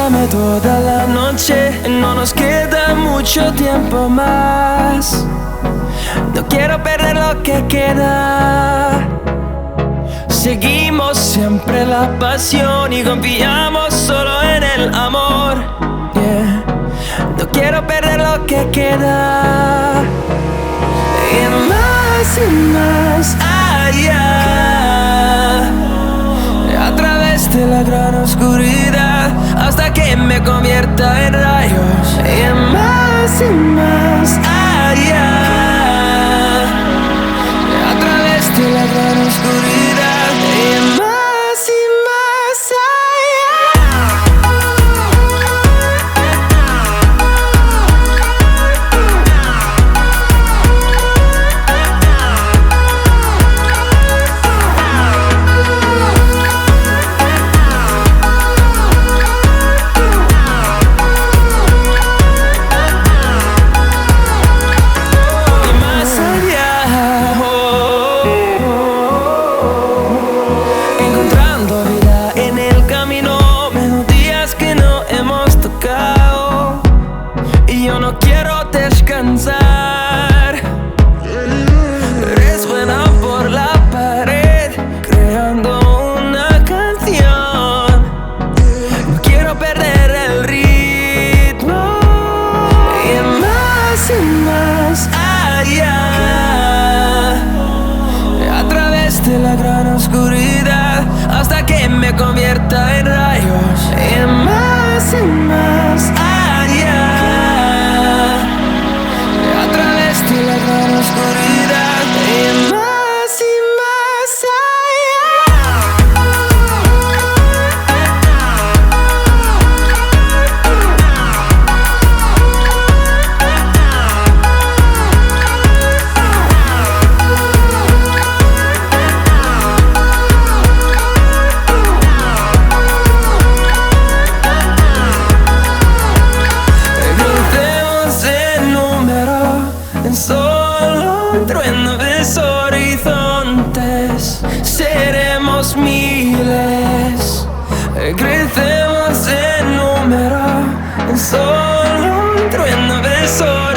bésame toda la noche. No nos queda mucho tiempo más. No quiero perder lo que queda. Seguimos siempre la pasión y confiamos solo en el amor. Yeah. No quiero perder lo que queda. Y más allá, a través de la gran oscuridad, hasta que me convierta en rayos. Y más allá, a través de la gran oscuridad. Y más yo no quiero descansar. Resuena por la pared, creando una canción. No quiero perder el ritmo. Y más allá, a través de la gran oscuridad, hasta que me convierta en rayos. Y más allá, a través de la gran oscuridad. Y más solo un trueno de horizontes, seremos miles. Crecemos en número, en solo un trueno de horizontes.